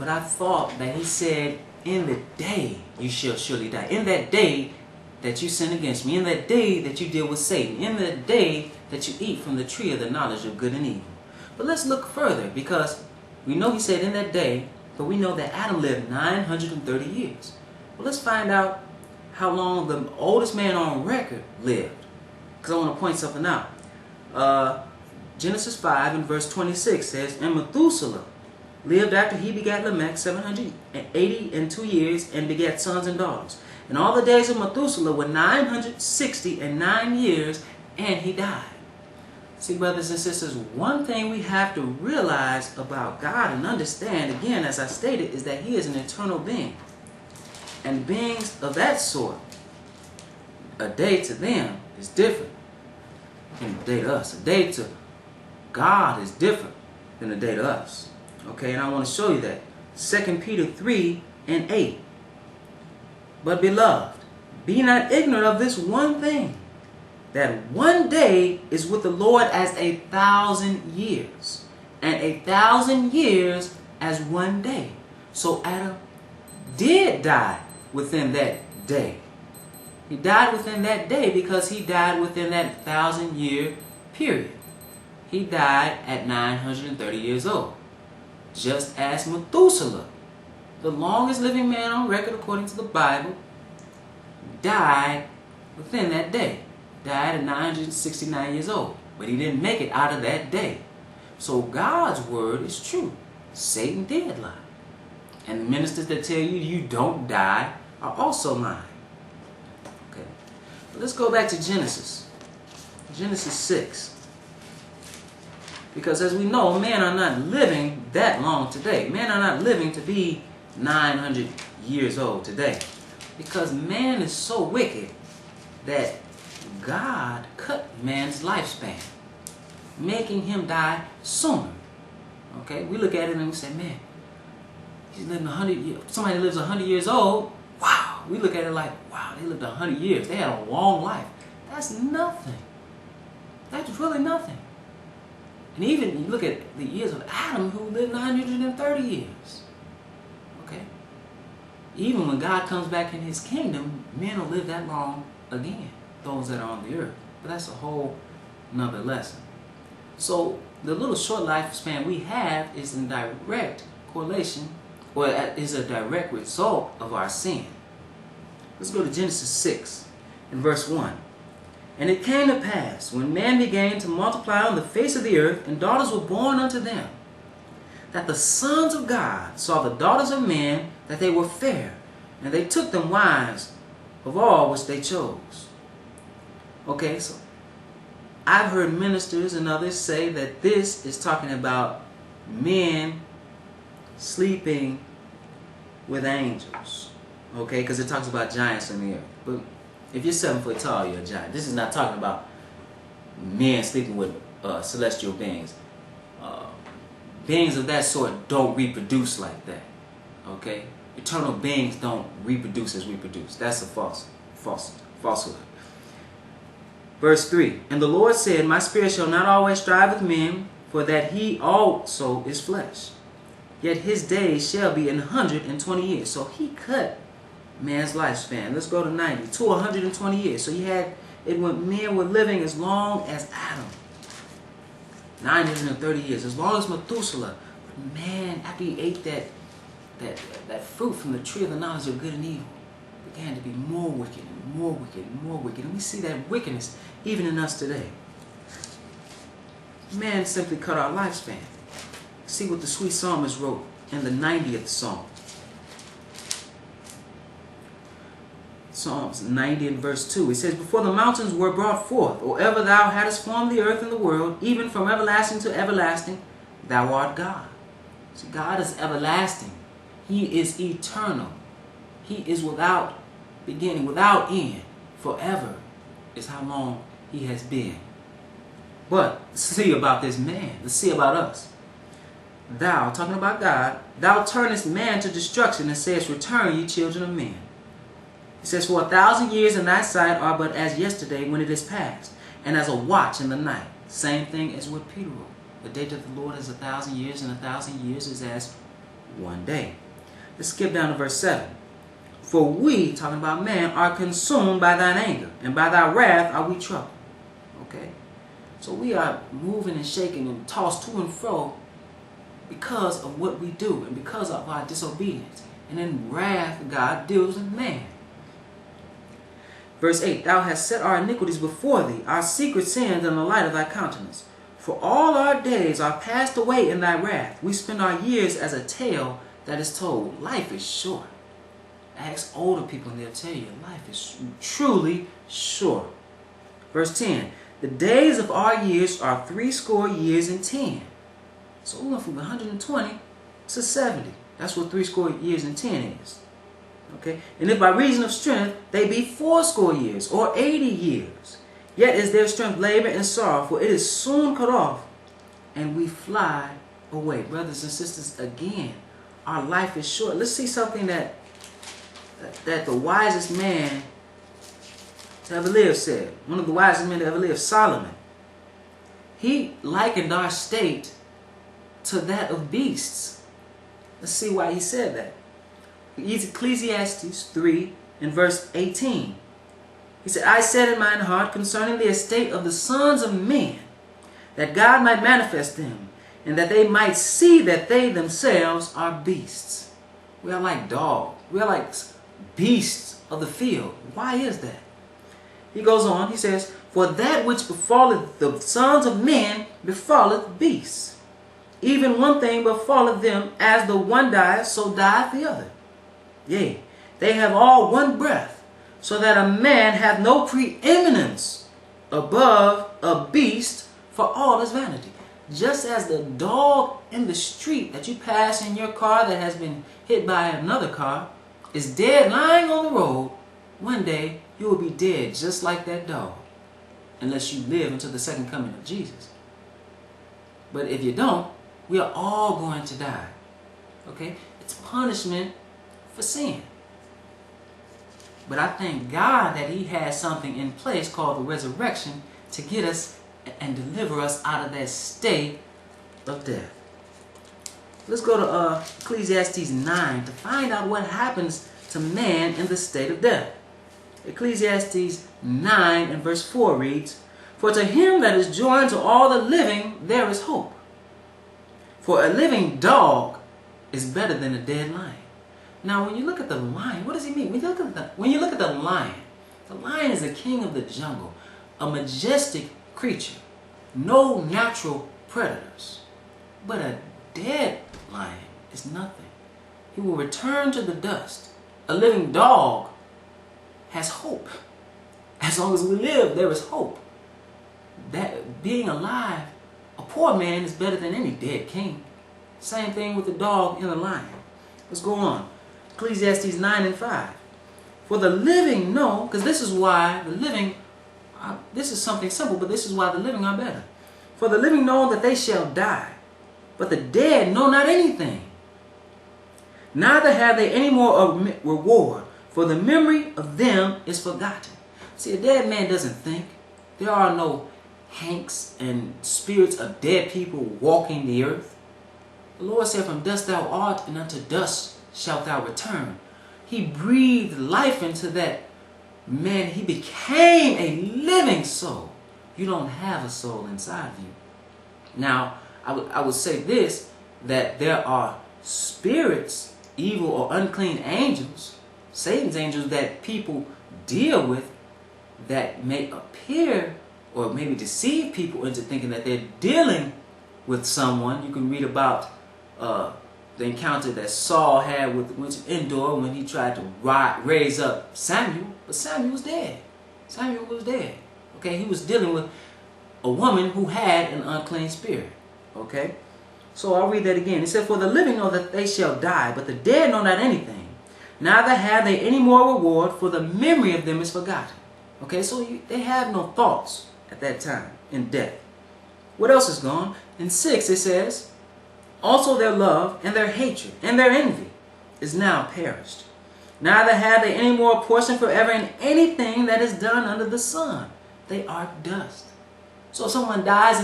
But I thought that he said, in the day you shall surely die. In that day that you sin against me. In that day that you deal with Satan. In the day that you eat from the tree of the knowledge of good and evil. But let's look further, because we know he said in that day, but we know that Adam lived 930 years. Well, let's find out how long the oldest man on record lived, because I want to point something out. Genesis 5 and verse 26 says, and Methuselah lived after he begat Lamech 782 years and begat sons and daughters. And all the days of Methuselah were 969 years, and he died. See, brothers and sisters, one thing we have to realize about God and understand, again, as I stated, is that he is an eternal being. And beings of that sort, a day to them is different than a day to us. A day to God is different than a day to us. Okay, and I want to show you that. 2 Peter 3 and 8. But beloved, be not ignorant of this one thing, that one day is with the Lord as 1,000 years, and 1,000 years as one day. So Adam did die within that day. He died within that day because he died within that 1,000-year period. He died at 930 years old. Just as Methuselah, the longest living man on record according to the Bible, died within that day. Died at 969 years old. But he didn't make it out of that day. So God's word is true. Satan did lie. And the ministers that tell you you don't die are also lying. Okay. But let's go back to Genesis. Genesis 6. Because as we know, men are not living that long today. Men are not living to be 900 years old today. Because man is so wicked that God cut man's lifespan, making him die sooner. Okay, we look at it and we say, man, he's living 100 years. Somebody lives 100 years old. Wow. We look at it like, wow, they lived 100 years. They had a long life. That's nothing. That's really nothing. And even you look at the years of Adam, who lived 930 years. Okay? Even when God comes back in his kingdom, men will live that long again, those that are on the earth. But that's a whole nother lesson. So the little short lifespan we have is in direct correlation, or is a direct result of our sin. Let's go to Genesis 6 and verse 1. And it came to pass, when man began to multiply on the face of the earth, and daughters were born unto them, that the sons of God saw the daughters of men, that they were fair, and they took them wives of all which they chose. Okay, so I've heard ministers and others say that this is talking about men sleeping with angels. Okay, because it talks about giants in the earth. But if you're 7 foot tall, you're a giant. This is not talking about men sleeping with celestial beings. Beings of that sort don't reproduce like that. Okay? Eternal beings don't reproduce as we produce. That's a falsehood. Verse 3. And the Lord said, my spirit shall not always strive with men, for that he also is flesh. Yet his days shall be 120 years. So he cut man's lifespan. Let's go to 90 to 120 years. So you had it when men were living as long as Adam. 930 years, as long as Methuselah. But man, after he ate that fruit from the tree of the knowledge of good and evil, began to be more wicked and more wicked and more wicked. And we see that wickedness even in us today. Man simply cut our lifespan. See what the sweet psalmist wrote in the 90th Psalm. Psalms 90 and verse 2. It says, before the mountains were brought forth, or ever thou hadst formed the earth and the world, even from everlasting to everlasting, thou art God. See, God is everlasting. He is eternal. He is without beginning, without end. Forever is how long he has been. But see about this man. Let's see about us. Thou, talking about God, thou turnest man to destruction and sayest, return, ye children of men. It says, for 1,000 years in thy sight are but as yesterday when it is past, and as a watch in the night. Same thing as what Peter wrote. The day of the Lord is 1,000 years, and 1,000 years is as one day. Let's skip down to verse 7. For we, talking about man, are consumed by thine anger, and by thy wrath are we troubled. Okay? So we are moving and shaking and tossed to and fro because of what we do and because of our disobedience. And in wrath, God deals with man. Verse 8, Thou hast set our iniquities before thee, our secret sins in the light of thy countenance. For all our days are passed away in thy wrath. We spend our years as a tale that is told. Life is short. Ask older people and they'll tell you life is truly short. Verse 10, The days of our years are 80 years and 10. So we went from 120 to 70. That's what 80 years and 10 is. Okay? And if by reason of strength they be 80 years or 80 years, yet is their strength labor and sorrow, for it is soon cut off, and we fly away. Brothers and sisters, again, our life is short. Let's see something that the wisest man to ever live said. One of the wisest men to ever live, Solomon. He likened our state to that of beasts. Let's see why he said that. Ecclesiastes 3 and verse 18. He said, I said in mine heart concerning the estate of the sons of men, that God might manifest them, and that they might see that they themselves are beasts. We are like dogs. We are like beasts of the field. Why is that? He goes on, he says, For that which befalleth the sons of men befalleth beasts. Even one thing befalleth them, as the one dieth, so dieth the other. Yea, they have all one breath, so that a man hath no preeminence above a beast, for all is vanity. Just as the dog in the street that you pass in your car that has been hit by another car is dead lying on the road, one day you will be dead just like that dog, unless you live until the second coming of Jesus. But if you don't, we are all going to die. Okay? It's punishment for sin. But I thank God that He has something in place called the resurrection to get us and deliver us out of that state of death. Let's go to Ecclesiastes 9 to find out what happens to man in the state of death. Ecclesiastes 9 and verse 4 reads, For to him that is joined to all the living there is hope. For a living dog is better than a dead lion. Now, when you look at the lion, what does he mean? When you look at the lion is the king of the jungle, a majestic creature, no natural predators. But a dead lion is nothing. He will return to the dust. A living dog has hope. As long as we live, there is hope. That being alive, a poor man is better than any dead king. Same thing with the dog and the lion. Let's go on. Ecclesiastes 9 and 5. For the living know, because this is why the living, this is something simple, but this is why the living are better. For the living know that they shall die, but the dead know not anything. Neither have they any more reward, for the memory of them is forgotten. See, a dead man doesn't think. There are no hanks and spirits of dead people walking the earth. The Lord said, From dust thou art, and unto dust shalt thou return. He breathed life into that man. He became a living soul. You don't have a soul inside of you. Now, I would say this, that there are spirits, evil or unclean angels, Satan's angels, that people deal with, that may appear or maybe deceive people into thinking that they're dealing with someone. You can read about the encounter that Saul had with Endor when he tried to raise up Samuel, but Samuel was dead. Samuel was dead. Okay, he was dealing with a woman who had an unclean spirit. Okay, so I'll read that again. It said, For the living know that they shall die, but the dead know not anything. Neither have they any more reward, for the memory of them is forgotten. Okay, so they have no thoughts at that time in death. What else is gone? In 6 it says, Also their love and their hatred and their envy is now perished. Neither have they any more portion forever in anything that is done under the sun. They are dust. So if someone dies and